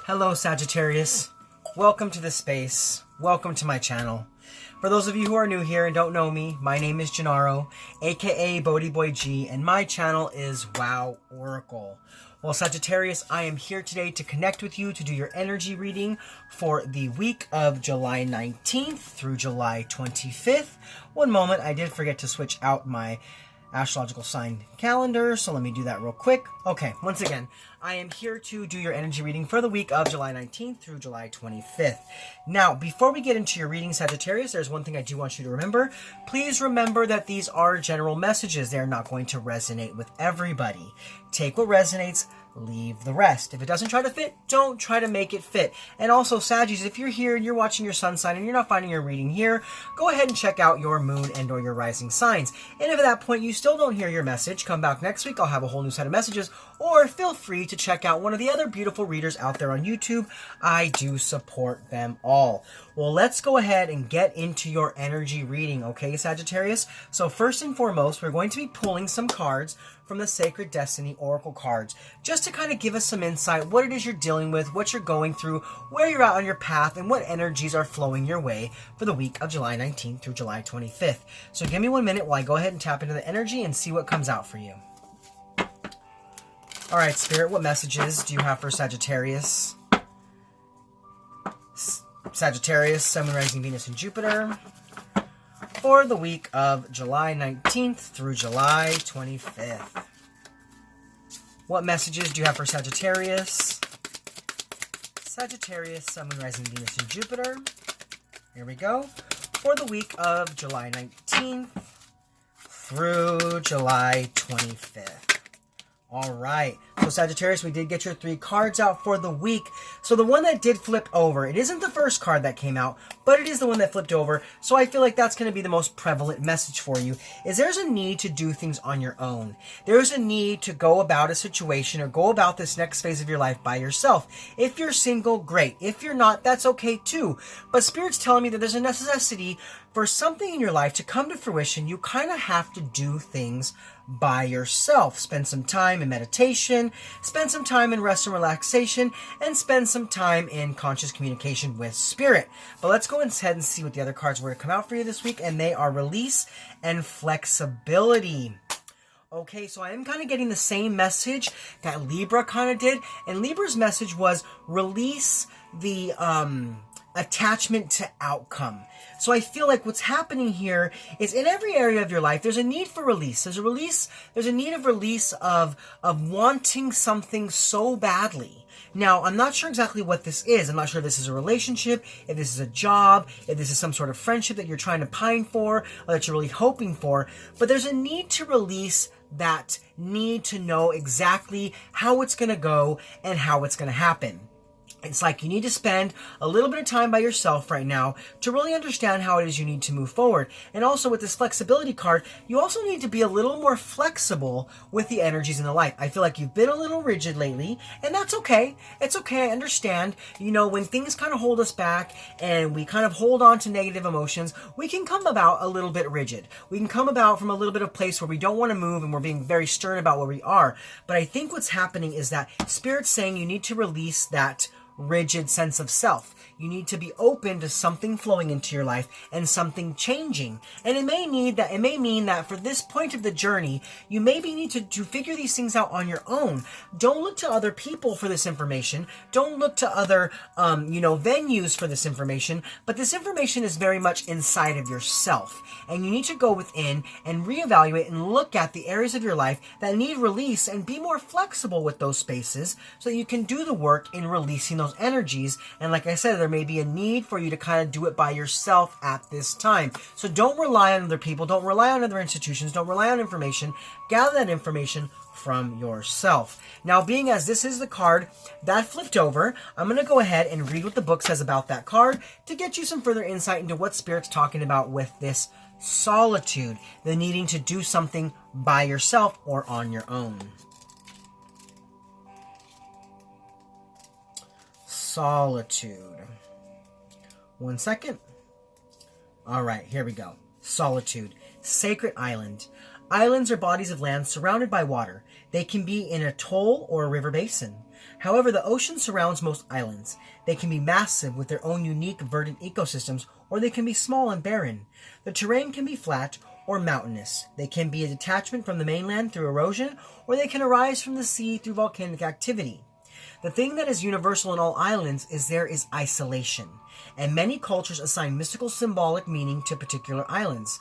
Hello Sagittarius, welcome to this space, welcome to my channel. For those of you who are new here and don't know me, my name is Gennaro, aka BhodiBoy G, and my channel is Wow Oracle. Well Sagittarius, I am here today to connect with you to do your energy reading for the week of July 19th through July 25th. One moment, I did forget to switch out my astrological sign calendar, so let me do that real quick. Okay, once again, I am here to do your energy reading for the week of July 19th through July 25th. Now, before we get into your reading, Sagittarius, there's one thing I do want you to remember. Please remember that these are general messages. They're not going to resonate with everybody. Take what resonates, leave the rest. If it doesn't try to fit, don't try to make it fit. And also, Saggies, if you're here and you're watching your sun sign and you're not finding your reading here, go ahead and check out your moon and or your rising signs. And if at that point you still don't hear your message, come back next week. I'll have a whole new set of messages. Or feel free to check out one of the other beautiful readers out there on YouTube. I do support them all. Well, let's go ahead and get into your energy reading, okay, Sagittarius? So first and foremost, we're going to be pulling some cards from the Sacred Destiny Oracle cards, just to kind of give us some insight, what it is you're dealing with, what you're going through, where you're at on your path, and what energies are flowing your way for the week of July 19th through July 25th. So give me 1 minute while I go ahead and tap into the energy and see what comes out for you. All right, Spirit, what messages do you have for Sagittarius? Sagittarius, Sun, Moon, Rising, Venus, and Jupiter for the week of July 19th through July 25th. What messages do you have for Sagittarius? Sagittarius, Sun, Moon, Rising, Venus, and Jupiter. Here we go. For the week of July 19th through July 25th. All right, so Sagittarius, we did get your 3 cards out for the week. So the one that did flip over, it isn't the first card that came out, but it is the one that flipped over. So I feel like that's going to be the most prevalent message for you, is there's a need to do things on your own. There's a need to go about a situation or go about this next phase of your life by yourself. If you're single, great. If you're not, that's okay too. But Spirit's telling me that there's a necessity for something in your life to come to fruition. You kind of have to do things by yourself. Spend some time in meditation, spend some time in rest and relaxation, and spend some time in conscious communication with Spirit. But let's go ahead and see what the other cards were to come out for you this week, and they are release and flexibility. Okay, so I am kind of getting the same message that Libra kind of did, and Libra's message was release the attachment to outcome. So I feel like what's happening here is in every area of your life, there's a need for release. There's a need of release of wanting something so badly. Now, I'm not sure exactly what this is. I'm not sure if this is a relationship, if this is a job, if this is some sort of friendship that you're trying to pine for, or that you're really hoping for. But there's a need to release that need to know exactly how it's going to go and how it's going to happen. It's like you need to spend a little bit of time by yourself right now to really understand how it is you need to move forward. And also with this flexibility card, you also need to be a little more flexible with the energies in the life. I feel like you've been a little rigid lately, and that's okay. It's okay. I understand. You know, when things kind of hold us back and we kind of hold on to negative emotions, we can come about a little bit rigid. We can come about from a little bit of place where we don't want to move and we're being very stern about where we are. But I think what's happening is that Spirit's saying you need to release that rigid sense of self. You need to be open to something flowing into your life and something changing. And it may mean that for this point of the journey, you maybe need to figure these things out on your own. Don't look to other people for this information. Don't look to other, venues for this information. But this information is very much inside of yourself. And you need to go within and reevaluate and look at the areas of your life that need release and be more flexible with those spaces so that you can do the work in releasing those energies. And like I said, there may be a need for you to kind of do it by yourself at this time. So don't rely on other people. Don't rely on other institutions. Don't rely on information. Gather that information from yourself. Now, being as this is the card that flipped over, I'm going to go ahead and read what the book says about that card to get you some further insight into what Spirit's talking about with this solitude, the needing to do something by yourself or on your own. Solitude. 1 second. All right, here we go. Solitude. Sacred island. Islands are bodies of land surrounded by water. They can be in a atoll or a river basin. However, the ocean surrounds most islands. They can be massive with their own unique verdant ecosystems, or they can be small and barren. The terrain can be flat or mountainous. They can be a detachment from the mainland through erosion, or they can arise from the sea through volcanic activity. The thing that is universal in all islands is there is isolation, and many cultures assign mystical symbolic meaning to particular islands.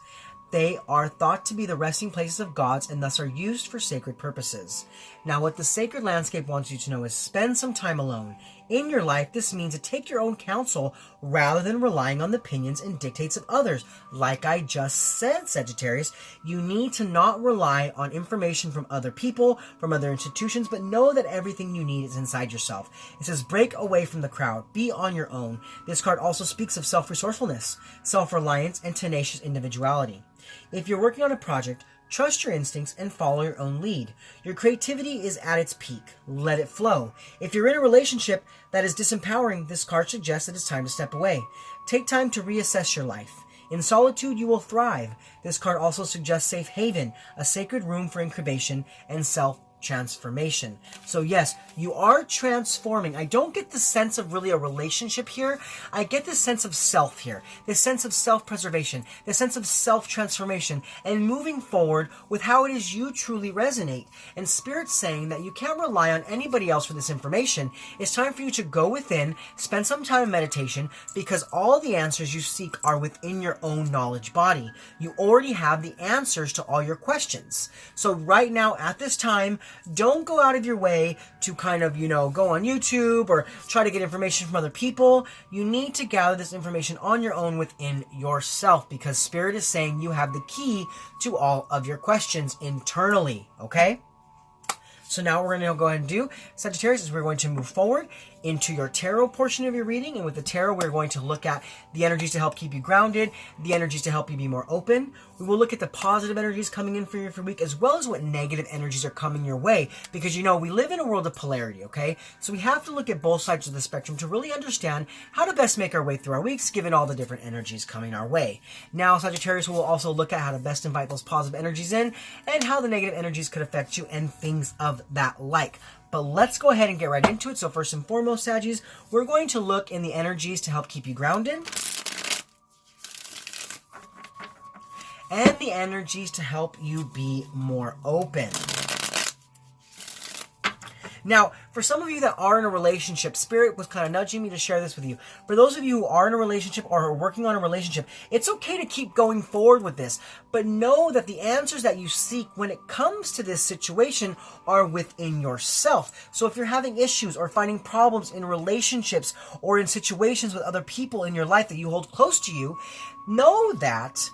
They are thought to be the resting places of gods and thus are used for sacred purposes. Now, what the sacred landscape wants you to know is spend some time alone. In your life, this means to take your own counsel rather than relying on the opinions and dictates of others. Like I just said, Sagittarius, you need to not rely on information from other people, from other institutions, but know that everything you need is inside yourself. It says break away from the crowd. Be on your own. This card also speaks of self-resourcefulness, self-reliance, and tenacious individuality. If you're working on a project, trust your instincts and follow your own lead. Your creativity is at its peak. Let it flow. If you're in a relationship that is disempowering, this card suggests that it's time to step away. Take time to reassess your life. In solitude, you will thrive. This card also suggests safe haven, a sacred room for incubation and self-transformation. So yes, you are transforming. I don't get the sense of really a relationship here. I get the sense of self here, this sense of self-preservation, the sense of self-transformation, and moving forward with how it is you truly resonate. And Spirit's saying that you can't rely on anybody else for this information. It's time for you to go within, spend some time in meditation, because all the answers you seek are within your own knowledge body. You already have the answers to all your questions. So right now, at this time, don't go out of your way to kind of, go on YouTube or try to get information from other people. You need to gather this information on your own within yourself, because Spirit is saying you have the key to all of your questions internally, okay? So now we're going to go ahead and do, Sagittarius, is we're going to move forward into your tarot portion of your reading. And with the tarot, we're going to look at the energies to help keep you grounded, the energies to help you be more open. We will look at the positive energies coming in for your week, as well as what negative energies are coming your way. Because, we live in a world of polarity, okay? So we have to look at both sides of the spectrum to really understand how to best make our way through our weeks, given all the different energies coming our way. Now, Sagittarius, will also look at how to best invite those positive energies in, and how the negative energies could affect you, and things of that like. But let's go ahead and get right into it. So first and foremost, Saggies, we're going to look in the energies to help keep you grounded, and the energies to help you be more open. Now, for some of you that are in a relationship, Spirit was kind of nudging me to share this with you. For those of you who are in a relationship or are working on a relationship, it's okay to keep going forward with this. But know that the answers that you seek when it comes to this situation are within yourself. So if you're having issues or finding problems in relationships or in situations with other people in your life that you hold close to you, know that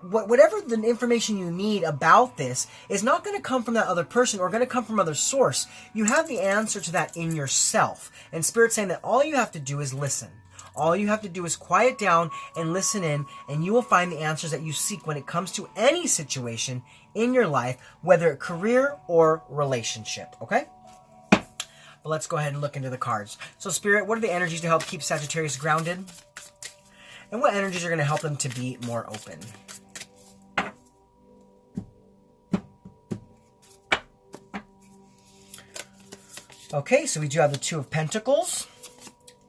whatever the information you need about this is not going to come from that other person or going to come from other source. You have the answer to that in yourself. And Spirit's saying that all you have to do is listen. All you have to do is quiet down and listen in, and you will find the answers that you seek when it comes to any situation in your life, whether it's career or relationship, okay? But let's go ahead and look into the cards. So Spirit, what are the energies to help keep Sagittarius grounded? And what energies are going to help them to be more open? Okay, so we do have the Two of Pentacles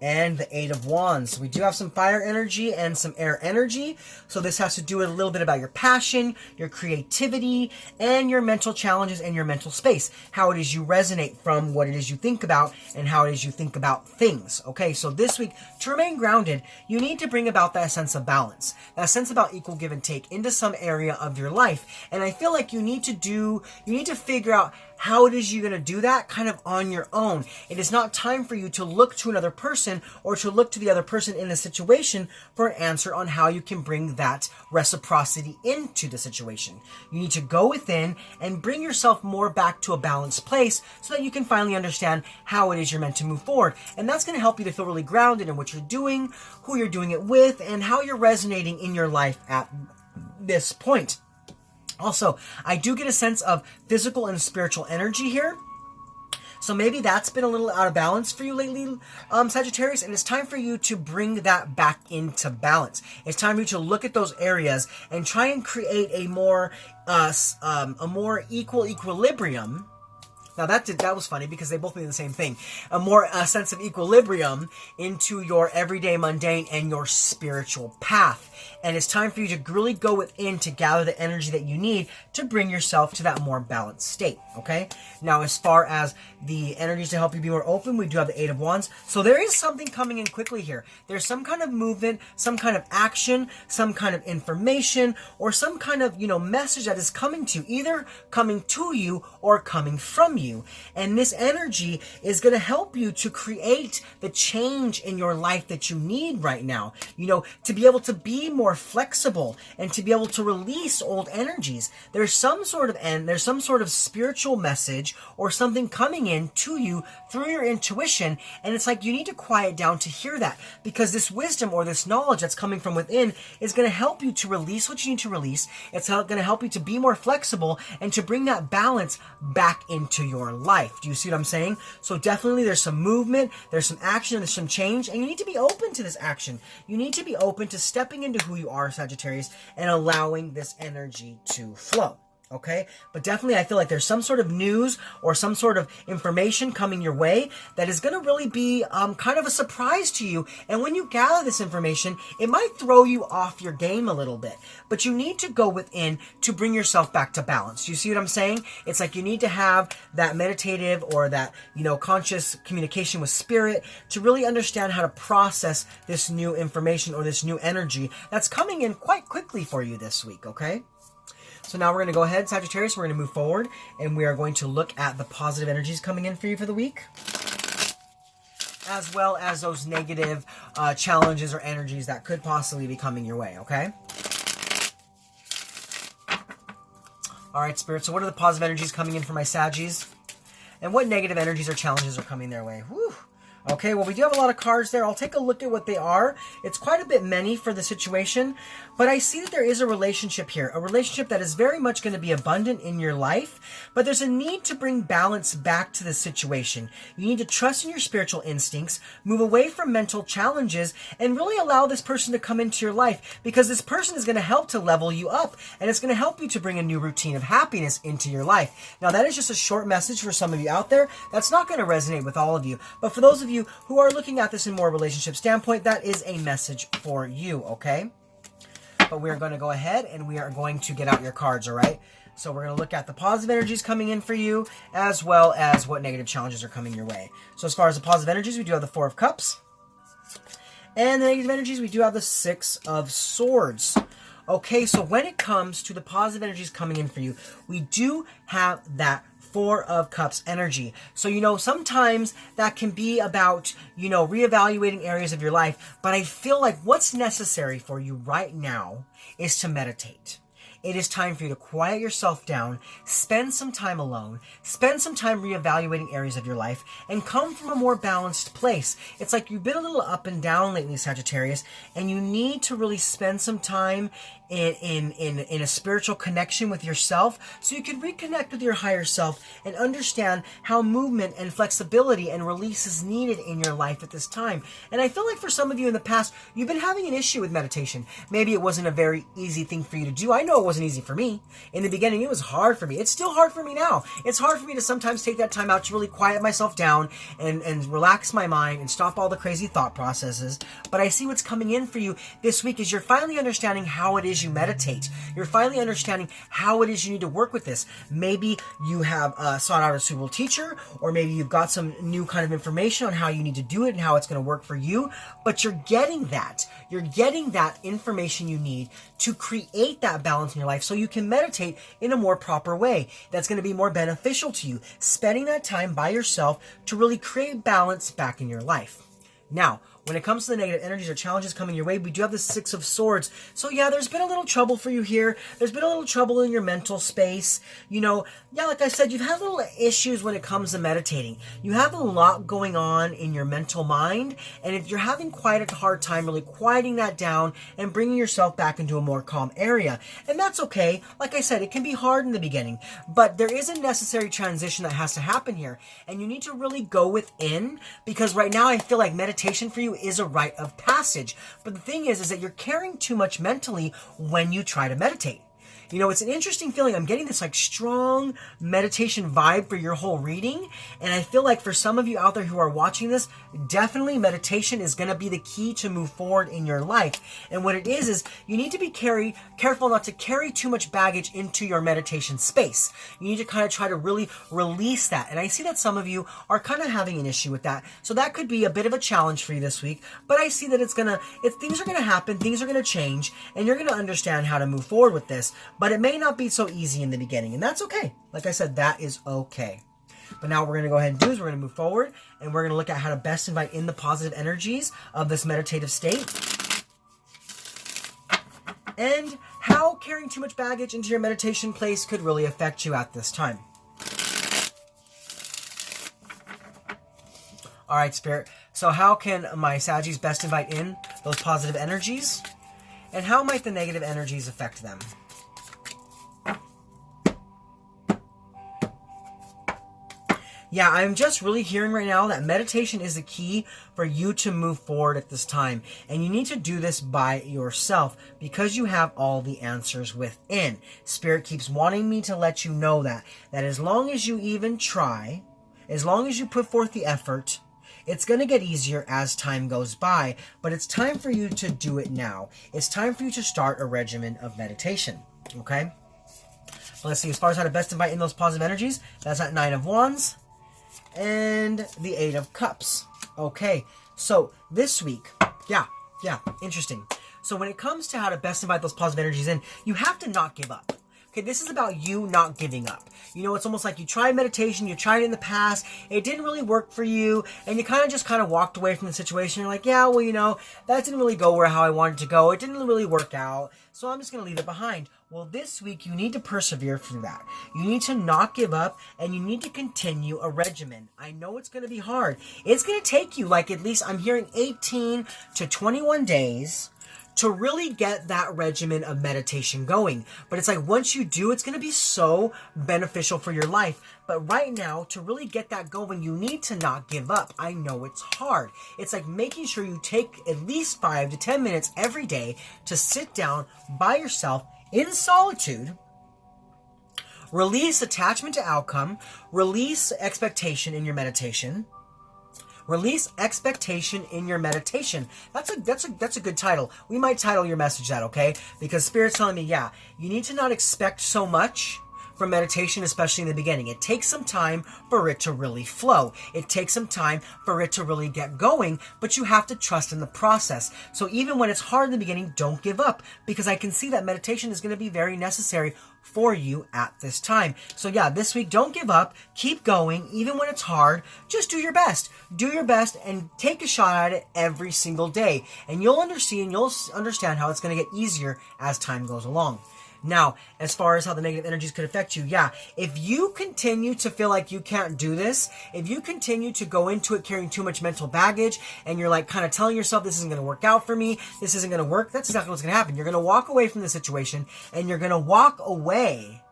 and the Eight of Wands. We do have some fire energy and some air energy. So this has to do with a little bit about your passion, your creativity, and your mental challenges and your mental space. How it is you resonate from what it is you think about and how it is you think about things. Okay, so this week, to remain grounded, you need to bring about that sense of balance, that sense about equal give and take into some area of your life. And I feel like you need to figure out how it is you're going to do that kind of on your own. It is not time for you to look to another person or to look to the other person in a situation for an answer on how you can bring that reciprocity into the situation. You need to go within and bring yourself more back to a balanced place so that you can finally understand how it is you're meant to move forward. And that's going to help you to feel really grounded in what you're doing, who you're doing it with, and how you're resonating in your life at this point. Also, I do get a sense of physical and spiritual energy here. So maybe that's been a little out of balance for you lately, Sagittarius, and it's time for you to bring that back into balance. It's time for you to look at those areas and try and create a more equal equilibrium Now that was funny because they both mean the same thing. A sense of equilibrium into your everyday mundane and your spiritual path. And it's time for you to really go within to gather the energy that you need to bring yourself to that more balanced state, okay? Now, as far as the energies to help you be more open, we do have the Eight of Wands. So there is something coming in quickly here. There's some kind of movement, some kind of action, some kind of information, or some kind of, message that is coming to you, either coming to you or coming from you. And this energy is going to help you to create the change in your life that you need right now, to be able to be more flexible and to be able to release old energies. There's some sort of spiritual message or something coming in to you through your intuition, and it's like you need to quiet down to hear that, because this wisdom or this knowledge that's coming from within is going to help you to release what you need to release. It's going to help you to be more flexible and to bring that balance back into your life. Do you see what I'm saying? So definitely there's some movement, there's some action, there's some change, and you need to be open to this action. You need to be open to stepping into who you are, Sagittarius, and allowing this energy to flow. Okay? But definitely I feel like there's some sort of news or some sort of information coming your way that is going to really be kind of a surprise to you. And when you gather this information, it might throw you off your game a little bit. But you need to go within to bring yourself back to balance. Do you see what I'm saying? It's like you need to have that meditative or that, conscious communication with spirit to really understand how to process this new information or this new energy that's coming in quite quickly for you this week, okay? So now we're going to go ahead, Sagittarius, we're going to move forward, and we are going to look at the positive energies coming in for you for the week, as well as those negative challenges or energies that could possibly be coming your way, okay? All right, Spirit, so what are the positive energies coming in for my Saggies? And what negative energies or challenges are coming their way? Whew. Okay, well, we do have a lot of cards there. I'll take a look at what they are. It's quite a bit many for the situation, but I see that there is a relationship here, a relationship that is very much going to be abundant in your life, but there's a need to bring balance back to the situation. You need to trust in your spiritual instincts, move away from mental challenges, and really allow this person to come into your life, because this person is going to help to level you up, and it's going to help you to bring a new routine of happiness into your life. Now, that is just a short message for some of you out there. That's not going to resonate with all of you, but for those of you who are looking at this in more relationship standpoint, that is a message for you, okay? But we're going to go ahead and we are going to get out your cards, all right? So we're going to look at the positive energies coming in for you, as well as what negative challenges are coming your way. So as far as the positive energies, we do have the Four of Cups. And the negative energies, we do have the Six of Swords. Okay, so when it comes to the positive energies coming in for you, we do have that Four of Cups energy. So, sometimes that can be about, reevaluating areas of your life, but I feel like what's necessary for you right now is to meditate. It is time for you to quiet yourself down, spend some time alone, spend some time reevaluating areas of your life, and come from a more balanced place. It's like you've been a little up and down lately, Sagittarius, and you need to really spend some time in a spiritual connection with yourself so you can reconnect with your higher self and understand how movement and flexibility and release is needed in your life at this time. And I feel like for some of you in the past, you've been having an issue with meditation. Maybe it wasn't a very easy thing for you to do. I know it wasn't easy for me. In the beginning, it was hard for me. It's still hard for me now. It's hard for me to sometimes take that time out to really quiet myself down and relax my mind and stop all the crazy thought processes. But I see what's coming in for you this week is you're finally understanding how it is you meditate. You're finally understanding how it is you need to work with this. Maybe you have sought out a suitable teacher, or maybe you've got some new kind of information on how you need to do it and how it's going to work for you, but you're getting that. You're getting that information you need to create that balance in your life so you can meditate in a more proper way that's going to be more beneficial to you, spending that time by yourself to really create balance back in your life. Now, when it comes to the negative energies or challenges coming your way, we do have the Six of Swords. So yeah, there's been a little trouble for you here. There's been a little trouble in your mental space. Like I said, you've had little issues when it comes to meditating. You have a lot going on in your mental mind, and if you're having quite a hard time really quieting that down and bringing yourself back into a more calm area. And that's okay. Like I said, it can be hard in the beginning, but there is a necessary transition that has to happen here, and you need to really go within, because right now I feel like meditation for you is a rite of passage. But the thing is that you're carrying too much mentally when you try to meditate. You know, it's an interesting feeling. I'm getting this like strong meditation vibe for your whole reading. And I feel like for some of you out there who are watching this, definitely meditation is going to be the key to move forward in your life. And what it is you need to be careful not to carry too much baggage into your meditation space. You need to kind of try to really release that. And I see that some of you are kind of having an issue with that. So that could be a bit of a challenge for you this week. But I see that things are going to happen, things are going to change, and you're going to understand how to move forward with this. But it may not be so easy in the beginning, and that's okay. Like I said, that is okay. But now what we're going to go ahead and do is we're going to move forward, and we're going to look at how to best invite in the positive energies of this meditative state. And how carrying too much baggage into your meditation place could really affect you at this time. All right, Spirit. So how can my Saggies best invite in those positive energies? And how might the negative energies affect them? Yeah, I'm just really hearing right now that meditation is the key for you to move forward at this time. And you need to do this by yourself because you have all the answers within. Spirit keeps wanting me to let you know that as long as you even try, as long as you put forth the effort, it's going to get easier as time goes by, but it's time for you to do it now. It's time for you to start a regimen of meditation, okay? Let's see, as far as how to best invite in those positive energies, that's that 9 of Wands and the 8 of Cups. Okay, so this week, yeah, interesting. So when it comes to how to best invite those positive energies in, you have to not give up. Okay, this is about you not giving up. You know, it's almost like you tried meditation, you tried it in the past, it didn't really work for you, and you kind of walked away from the situation. You're like, yeah, well, you know, that didn't really go how I wanted to go. It didn't really work out, so I'm just going to leave it behind. Well, this week, you need to persevere through that. You need to not give up, and you need to continue a regimen. I know it's going to be hard. It's going to take you, like, at least, I'm hearing 18 to 21 days to really get that regimen of meditation going. But it's like once you do, it's going to be so beneficial for your life. But right now, to really get that going, you need to not give up. I know it's hard. It's like making sure you take at least 5 to 10 minutes every day to sit down by yourself in solitude, release attachment to outcome, release expectation in your meditation. Release expectation in your meditation. That's a good title. We might title your message that, okay? Because Spirit's telling me, yeah, you need to not expect so much from meditation, especially in the beginning. It takes some time for it to really flow. It takes some time for it to really get going, but you have to trust in the process. So even when it's hard in the beginning, don't give up, because I can see that meditation is going to be very necessary for you at this time. So yeah, this week, don't give up. Keep going. Even when it's hard, just do your best. Do your best and take a shot at it every single day. And you'll understand how it's going to get easier as time goes along. Now, as far as how the negative energies could affect you, yeah, if you continue to feel like you can't do this, if you continue to go into it carrying too much mental baggage, and you're like kind of telling yourself this isn't going to work out for me, this isn't going to work, that's exactly what's going to happen. You're going to walk away from the situation, and you're going to walk away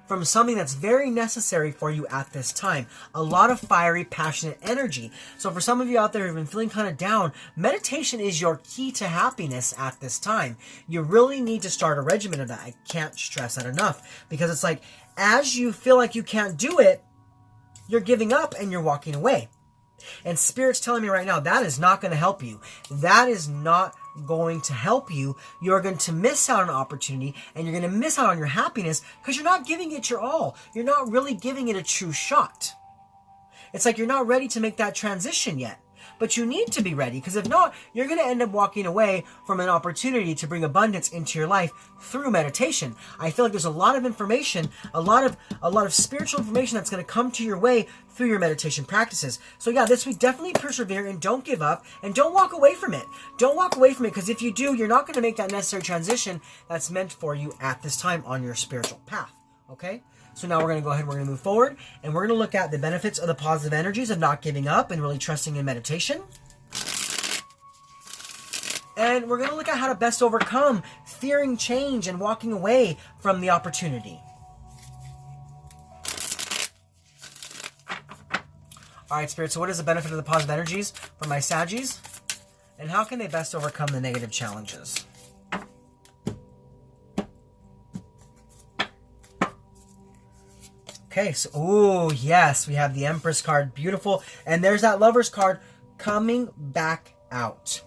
from something that's very necessary for you at this time. A lot of fiery, passionate energy. So for some of you out there who've been feeling kind of down, meditation is your key to happiness at this time. You really need to start a regimen of that. I can't stress that enough, because it's like, as you feel like you can't do it, you're giving up and you're walking away. And Spirit's telling me right now, that is not going to help you. That is not going to help you. You're going to miss out on an opportunity, and you're going to miss out on your happiness because you're not giving it your all. You're not really giving it a true shot. It's like you're not ready to make that transition yet. But you need to be ready, because if not, you're going to end up walking away from an opportunity to bring abundance into your life through meditation. I feel like there's a lot of information, a lot of spiritual information that's going to come to your way through your meditation practices. So yeah, this week, definitely persevere and don't give up, and don't walk away from it. Don't walk away from it, because if you do, you're not going to make that necessary transition that's meant for you at this time on your spiritual path. Okay? So now we're going to go ahead, we're going to move forward, and we're going to look at the benefits of the positive energies of not giving up and really trusting in meditation. And we're going to look at how to best overcome fearing change and walking away from the opportunity. Alright, Spirit, so what is the benefit of the positive energies for my Saggies? And how can they best overcome the negative challenges? Okay, so, ooh, yes, we have the Empress card. Beautiful. And there's that Lover's card coming back out.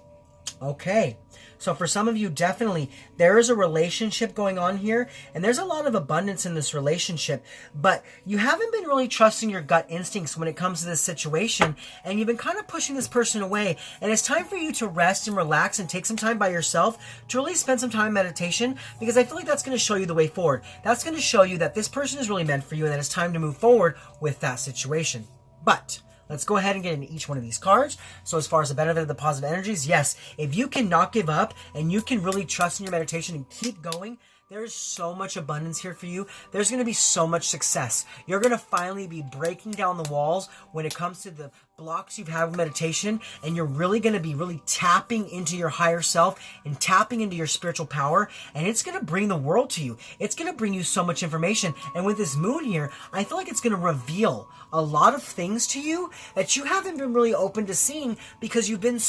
Okay. So for some of you, definitely, there is a relationship going on here, and there's a lot of abundance in this relationship, but you haven't been really trusting your gut instincts when it comes to this situation, and you've been kind of pushing this person away, and it's time for you to rest and relax and take some time by yourself to really spend some time in meditation, because I feel like that's going to show you the way forward. That's going to show you that this person is really meant for you, and that it's time to move forward with that situation. But let's go ahead and get into each one of these cards. So as far as the benefit of the positive energies, yes, if you cannot give up and you can really trust in your meditation and keep going, there's so much abundance here for you. There's going to be so much success. You're going to finally be breaking down the walls when it comes to the blocks you've had with meditation, and you're really going to be really tapping into your higher self and tapping into your spiritual power, and it's going to bring the world to you. It's going to bring you so much information, and with this moon here, I feel like it's going to reveal a lot of things to you that you haven't been really open to seeing because you've been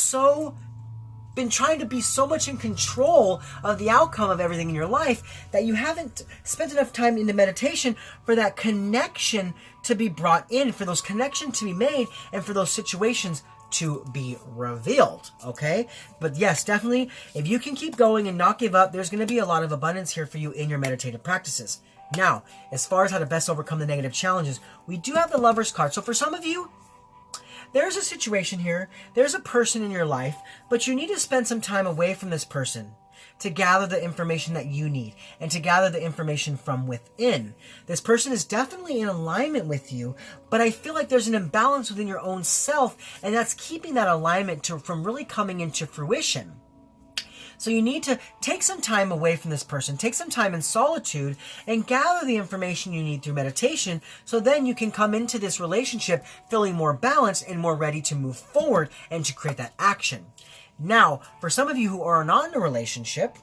trying to be so much in control of the outcome of everything in your life that you haven't spent enough time into meditation for that connection to be brought in, for those connections to be made, and for those situations to be revealed, okay? But yes, definitely, if you can keep going and not give up, there's going to be a lot of abundance here for you in your meditative practices. Now, as far as how to best overcome the negative challenges, we do have the Lover's card. So for some of you, there's a situation here, there's a person in your life, but you need to spend some time away from this person to gather the information that you need and to gather the information from within. This person is definitely in alignment with you, but I feel like there's an imbalance within your own self, and that's keeping that alignment from really coming into fruition. So you need to take some time away from this person, take some time in solitude, and gather the information you need through meditation, so then you can come into this relationship feeling more balanced and more ready to move forward and to create that action. Now, for some of you who are not in a relationship,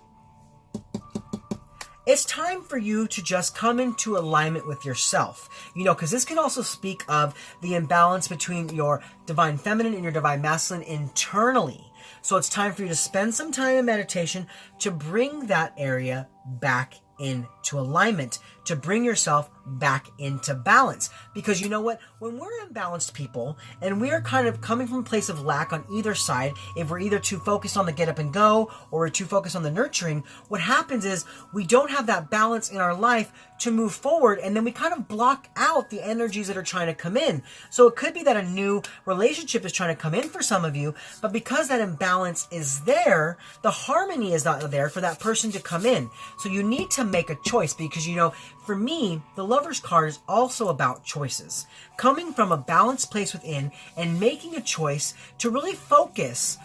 it's time for you to just come into alignment with yourself. You know, because this can also speak of the imbalance between your divine feminine and your divine masculine internally. So it's time for you to spend some time in meditation to bring that area back into alignment, to bring yourself back into balance. Because you know what? When we're imbalanced people and we're kind of coming from a place of lack on either side, if we're either too focused on the get up and go or we're too focused on the nurturing, what happens is we don't have that balance in our life to move forward, and then we kind of block out the energies that are trying to come in. So it could be that a new relationship is trying to come in for some of you, but because that imbalance is there, the harmony is not there for that person to come in. So you need to make a choice, because you know, for me, the Lover's card is also about choices. Coming from a balanced place within and making a choice to really focus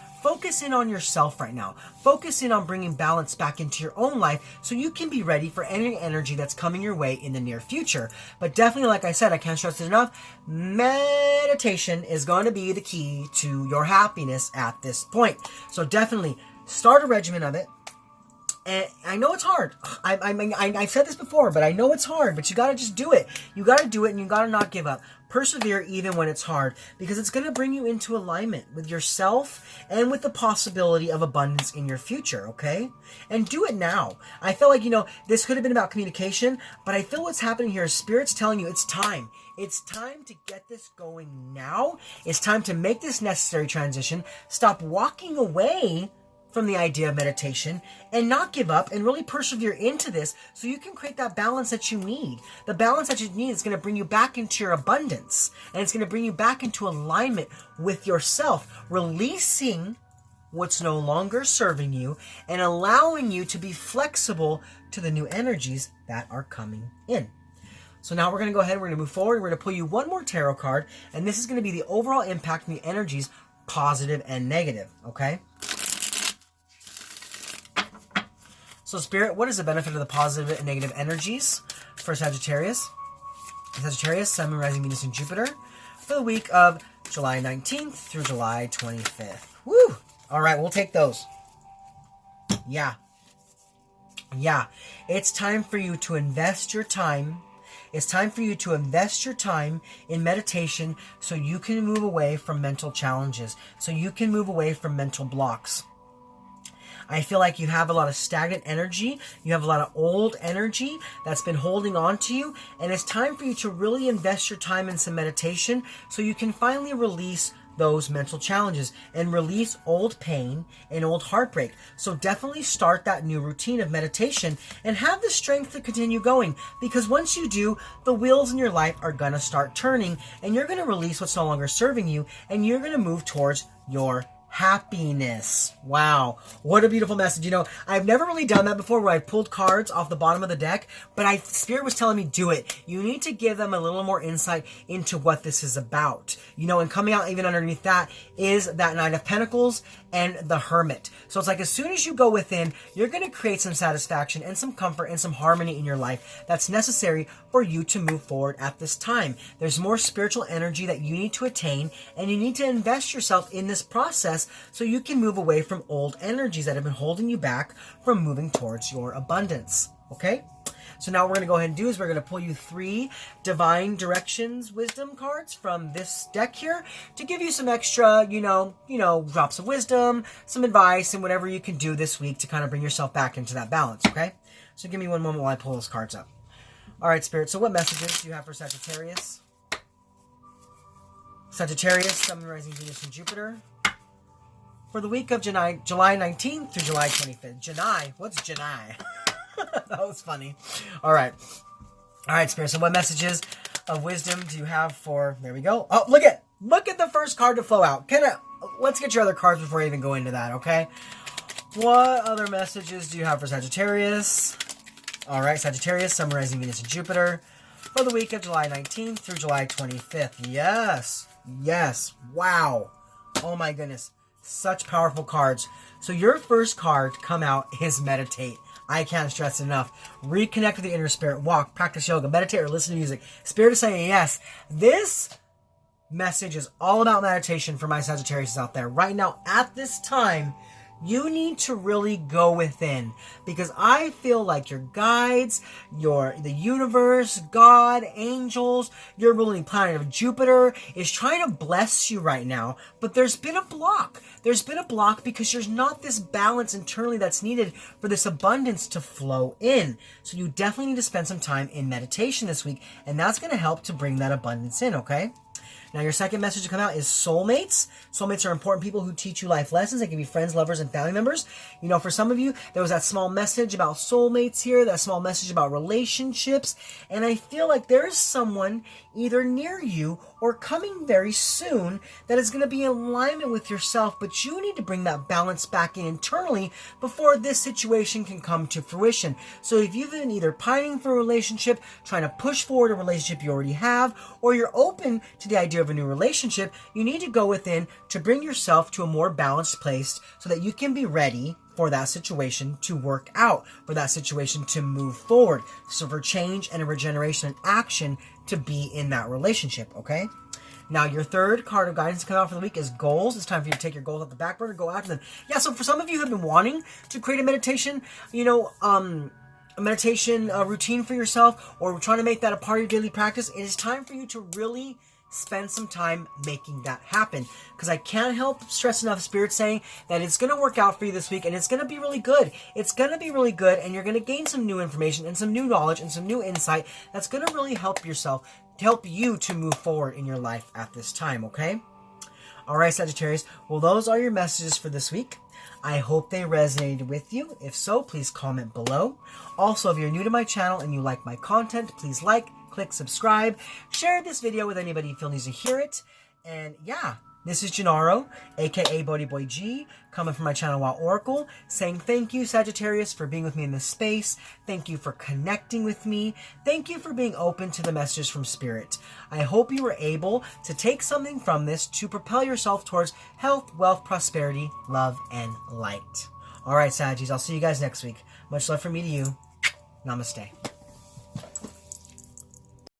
in on yourself right now. Focus in on bringing balance back into your own life so you can be ready for any energy that's coming your way in the near future. But definitely, like I said, I can't stress it enough, meditation is going to be the key to your happiness at this point. So definitely start a regimen of it. And I know it's hard. I've said this before, but I know it's hard, but you got to just do it. You got to do it, and you got to not give up. Persevere even when it's hard, because it's going to bring you into alignment with yourself and with the possibility of abundance in your future, okay? And do it now. I feel like, you know, this could have been about communication, but I feel what's happening here is Spirit's telling you it's time. It's time to get this going now. It's time to make this necessary transition. Stop walking away from the idea of meditation and not give up and really persevere into this so you can create that balance that you need. The balance that you need is going to bring you back into your abundance, and it's going to bring you back into alignment with yourself, releasing what's no longer serving you and allowing you to be flexible to the new energies that are coming in. So now we're going to go ahead, we're going to move forward, we're going to pull you one more tarot card, and this is going to be the overall impact on the energies, positive and negative, okay? So Spirit, what is the benefit of the positive and negative energies for Sagittarius? Sagittarius, Sun, Moon, Rising, Venus, and Jupiter for the week of July 19th through July 25th. Woo! All right, we'll take those. Yeah. It's time for you to invest your time. It's time for you to invest your time in meditation so you can move away from mental challenges, so you can move away from mental blocks. I feel like you have a lot of stagnant energy. You have a lot of old energy that's been holding on to you. And it's time for you to really invest your time in some meditation so you can finally release those mental challenges and release old pain and old heartbreak. So definitely start that new routine of meditation and have the strength to continue going, because once you do, the wheels in your life are going to start turning and you're going to release what's no longer serving you and you're going to move towards your happiness. Wow, what a beautiful message. You know, I've never really done that before where I pulled cards off the bottom of the deck, but Spirit was telling me, do it. You need to give them a little more insight into what this is about. You know, and coming out even underneath that is that Knight of Pentacles and the Hermit. So it's like as soon as you go within, you're going to create some satisfaction and some comfort and some harmony in your life that's necessary for you to move forward at this time. There's more spiritual energy that you need to attain, and you need to invest yourself in this process so you can move away from old energies that have been holding you back from moving towards your abundance. Okay? So now what we're going to go ahead and do is we're going to pull you 3 Divine Directions Wisdom cards from this deck here to give you some extra, you know, drops of wisdom, some advice, and whatever you can do this week to kind of bring yourself back into that balance, okay? So give me one moment while I pull those cards up. All right, Spirit, so what messages do you have for Sagittarius? Sagittarius, Sun, Rising, Venus, and Jupiter. For the week of July 19th through July 25th. Janai? What's Janai? That was funny. All right, Spirit. So what messages of wisdom do you have for... There we go. Oh, look at the first card to flow out. Let's get your other cards before I even go into that, okay? What other messages do you have for Sagittarius? All right, Sagittarius, Sun, Rising, Venus, and Jupiter. For the week of July 19th through July 25th. Yes. Wow. Oh my goodness. Such powerful cards. So your first card to come out is meditate. I can't stress it enough. Reconnect with the inner spirit. Walk, practice yoga, meditate, or listen to music. Spirit is saying yes. This message is all about meditation for my Sagittarius out there. Right now, at this time, you need to really go within, because I feel like your guides, the universe, God, angels, your ruling planet of Jupiter is trying to bless you right now, but there's been a block. There's been a block because there's not this balance internally that's needed for this abundance to flow in. So you definitely need to spend some time in meditation this week, and that's going to help to bring that abundance in, okay? Now, your second message to come out is soulmates. Soulmates are important people who teach you life lessons. They can be friends, lovers, and family members. You know, for some of you, there was that small message about soulmates here, that small message about relationships. And I feel like there is someone either near you or coming very soon that is going to be in alignment with yourself. But you need to bring that balance back in internally before this situation can come to fruition. So if you've been either pining for a relationship, trying to push forward a relationship you already have, or you're open to the idea of a new relationship, you need to go within to bring yourself to a more balanced place so that you can be ready for that situation to work out, for that situation to move forward. So for change and a regeneration and action to be in that relationship, okay? Now, your third card of guidance to come out for the week is goals. It's time for you to take your goals off the back burner, go after them. Yeah, so for some of you who have been wanting to create a meditation, a meditation routine for yourself, or trying to make that a part of your daily practice, it is time for you to really spend some time making that happen, because I can't help stress enough, Spirit saying that it's going to work out for you this week, and it's going to be really good. It's going to be really good, and you're going to gain some new information and some new knowledge and some new insight that's going to really help you to move forward in your life at this time, okay? All right, Sagittarius. Well, those are your messages for this week. I hope they resonated with you. If so, please comment below. Also, if you're new to my channel and you like my content, please click subscribe, share this video with anybody you feel needs to hear it. And yeah, this is Gennaro, aka BhodiBoy G, coming from my channel Wild Oracle, saying thank you, Sagittarius, for being with me in this space. Thank you for connecting with me. Thank you for being open to the messages from Spirit. I hope you were able to take something from this to propel yourself towards health, wealth, prosperity, love, and light. All right, Saggies, I'll see you guys next week. Much love from me to you. Namaste.